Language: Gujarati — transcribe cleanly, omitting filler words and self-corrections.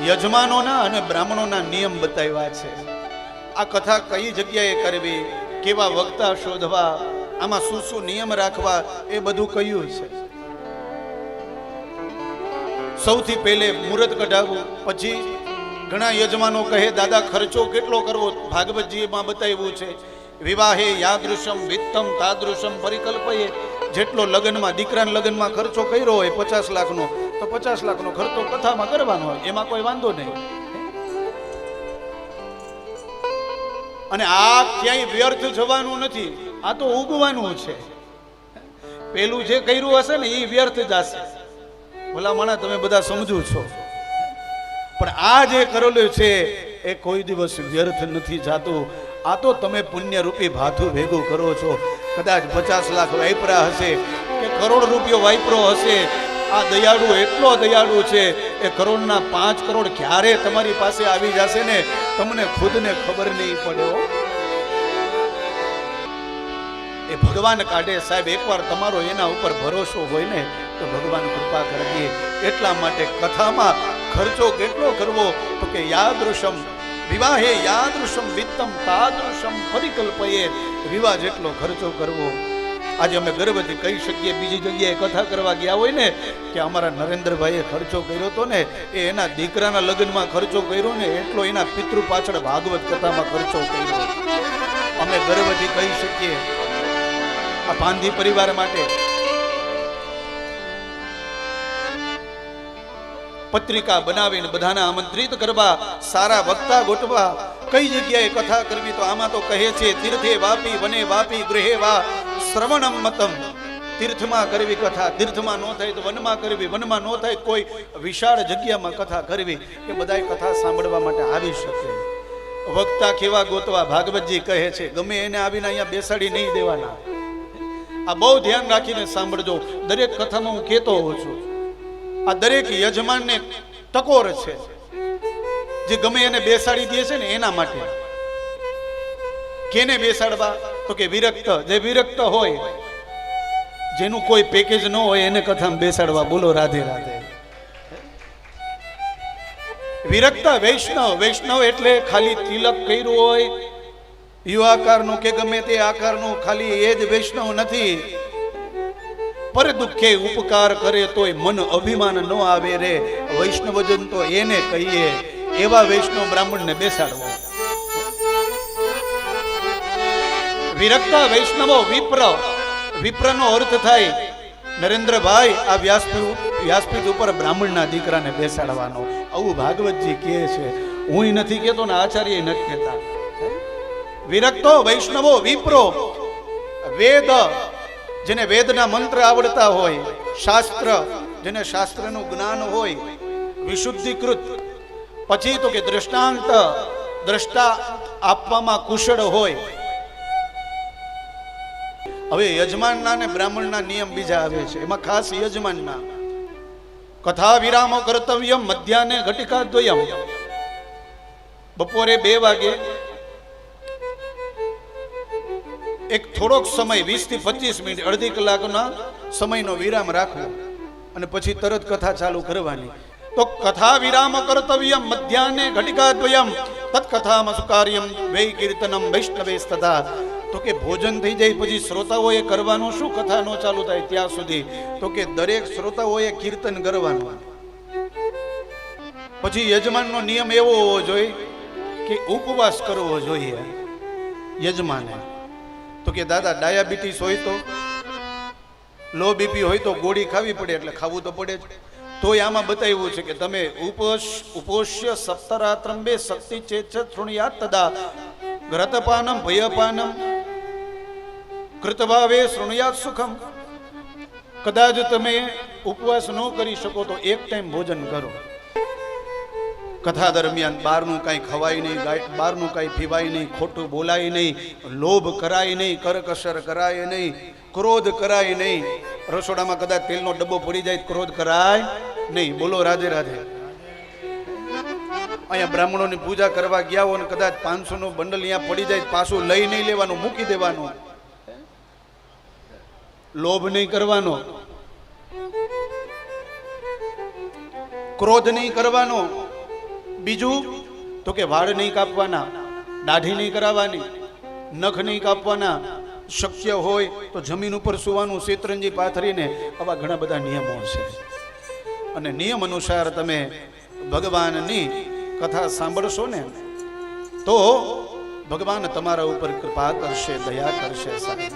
યજમાનોના અને બ્રાહ્મણોના નિયમ બતાવ્યા છે. આ કથા કઈ જગ્યાએ કરવી, કેવા વક્તા શોધવા, આમાં શું શું નિયમ રાખવા, એ બધું કહ્યું છે. સૌથી પહેલે મુહૂર્ત કઢાવવું. પછી ઘણા યજમાનો કહે દાદા ખર્ચો કેટલો કરવો, ભાગવતજીમાં બતાવ્યું છે. વિવાહે યાદૃશમ વિત્તમ તાદૃશમ પરિકલ્પયે. જેટલો લગ્નમાં, દીકરાના લગ્નમાં ખર્ચો કર્યો હોય 50 લાખનો, તો 50 લાખનો ખર્ચો કથામાં કરવાનો હોય, એમાં કોઈ વાંધો નહીં. અને આ ક્યાંય વ્યર્થ જવાનું નથી, આ તો ઉગવાનું છે. પેલું જે કર્યું હશે ને એ વ્યર્થ જશે. ભલા માણા તમે બધા સમજો છો, પણ આ જે કરેલું છે એ કોઈ દિવસ વ્યર્થ નથી જાતું. આ તો તમે પુણ્ય રૂપી ભાથું ભેગું કરો છો. કદાચ 50 લાખ વાપરા હશે કે કરોડ રૂપિયો વાપરો હશે, આ દયાળુ એટલો દયાળુ છે, એ કરોડના 5 કરોડ ક્યારે તમારી પાસે આવી જશે ને તમને ખુદને ખબર નહીં પડે. એ ભગવાન કાઢે સાહેબ. એકવાર તમારો એના ઉપર ભરોસો હોય ને તો ભગવાન કૃપા કરજે. એટલા માટે કથામાં ખર્ચો કેટલો કરવો, તો કે યાદૃશમ વિવાહે યાદૃશમ વિત્તમ તાદૃશમ પરિકલ્પયે. વિવાહ જેટલો ખર્ચો કરવો. આજે અમે ગર્વથી કહી શકીએ, બીજી જગ્યાએ કથા કરવા ગયા હોય ને કે અમારા નરેન્દ્રભાઈએ ખર્ચો કર્યો હતો ને, એ એના દીકરાના લગ્નમાં ખર્ચો કર્યો ને એટલો એના પિતૃ પાછળ ભાગવત કથામાં ખર્ચો કર્યો. અમે ગર્વથી કહી શકીએ. આ પાંધી પરિવાર માટે પત્રિકા બનાવીને બધાને આમંત્રિત કરવા, સારા વક્તા ગોઠવા. કઈ જગ્યાએ કથા કરવી, તો આમાં તો કહે છે તીર્થે વાપી વને વાપી ગૃહે વા શ્રવણમ મતમ. તીર્થમાં કરવી કથા, તીર્થમાં ન થાય તો વનમાં કરવી, વનમાં ન થાય કોઈ વિશાળ જગ્યામાં કથા કરવી, કે બધાય કથા સાંભળવા માટે આવી શકે. વક્તા કેવા ગોતવા, ભાગવતજી કહે છે ગમે એને આવીને અહીંયા બેસાડી નહીં દેવાના. આ બહુ ધ્યાન રાખીને સાંભળજો. દરેક કથામાં હું કહેતો હોઉં છું, આ દરેક યજમાનને ટકોર છે. જે ગમે એને બેસાડી દે છે ને એના માટે. કેને બેસાડવા, તો કે વિરક્ત. જે વિરક્ત હોય, જેનું કોઈ પેકેજ ન હોય, એને કથામાં બેસાડવા. બોલો રાધે રાધે. વિરક્ત વૈષ્ણવ. વૈષ્ણવ એટલે ખાલી તિલક કર્યું હોય યુ આકારનું કે ગમે તે આકારનું, ખાલી એ જ વૈષ્ણવ નથી. પર દુઃખે ઉપકાર કરે તોય મન અભિમાન ન આવે રે. વૈષ્ણવજન તો એને કહીએ. એવા વૈષ્ણવ બ્રાહ્મણને બેસાડવો. વિરક્ત વૈષ્ણવો વિપ્ર. વિપ્રનો અર્થ થાય નરેન્દ્રભાઈ આ વ્યાસપીઠ ઉપર બ્રાહ્મણના દીકરાને બેસાડવાનો. આવું ભાગવતજી કહે છે. હું નથી કહેતો ને આચાર્ય નથી કહેતા. વિરક્તો વૈષ્ણવો વિપ્રો. વેદ, જેને વેદના મંત્ર આવડતા હોય, શાસ્ત્ર, જેને શાસ્ત્રનું જ્ઞાન હોય, વિશુદ્ધિકૃત. પછી તો કે દ્રષ્ટાંત, દ્રષ્ટા આપવામાં કુશળ હોય. હવે યજમાનના ને બ્રાહ્મણના નિયમ બીજા આવે છે. એમાં ખાસ યજમાનના કથા વિરામો કર્તવ્યમ મધ્યાહ્ને ઘટિકા દ્વયમ. બપોરે 2 વાગે એક થોડોક સમય 20 થી 25 મિનિટ, અડધી કલાકના સમયનો વિરામ રાખવો અને પછી તરત કથા ચાલુ કરવાની. તો કથા વિરામ કર્તવ્યમ મધ્યાહ્ને ઘટિકા દ્વયમ તત્કથામ સુકાર્યમ વૈ કીર્તનમ વૈષ્ણવે તથા. તો કે ભોજન થઈ જાય પછી શ્રોતાઓએ કરવાનું શું, કથા નો ચાલુ થાય ત્યાં સુધી? તો કે દરેક શ્રોતાઓએ કીર્તન કરવાનું. પછી યજમાનનો નિયમ એવો હોવો જોઈએ કે ઉપવાસ કરવો જોઈએ યજમાને. તો કે દાદા ડાયાબિટીસ હોય તો, લો બીપી હોય તો ગોળી ખાવી પડે, એટલે ખાવું તો પડે જ. તોય આમાં બતાવ્યું છે કે તમે ઉપોષ્ય સપ્તરાત્રંબે શક્તિ ચેત શૃણુયાત તદા ગ્રતપાનમ ભયપાનમ કૃતભાવે શૃણુયાત સુખમ. કદાચ તમે ઉપવાસ ન કરી શકો તો એક ટાઈમ ભોજન કરો. કથા દરમિયાન બહારનું કાંઈ ખવાય નહીં, બહારનું કાંઈ પીવાય નહીં, ખોટું બોલાય નહીં, લોભ કરાય નહીં, કરકસર કરાય નહીં, ક્રોધ કરાય નહીં. રસોડામાં કદાચ તેલનો ડબ્બો પડી જાય ક્રોધ કરાય નહીં. બોલો રાધે રાધે. અહીંયા બ્રાહ્મણોની પૂજા કરવા ગયા હો ને કદાચ 500 નું બંડલ અહીંયા પડી જાય, પાછું લઈ નહીં લેવાનું, મૂકી દેવાનું. લોભ નહીં કરવાનો, ક્રોધ નહીં કરવાનો, બીજું તો કે વાળ નહીં કાપવાના, દાઢી નહીં કરાવવાની, નખ નહીં કાપવાના, શક્ય હોય તો જમીન ઉપર સુવાનું, શેતરંજી પાથરીને, આવા ઘણા બધા નિયમો છે. અને નિયમ અનુસાર તમે ભગવાનની કથા સાંભળશો ને તો ભગવાન તમારા ઉપર કૃપા કરશે, દયા કરશે સાહેબ.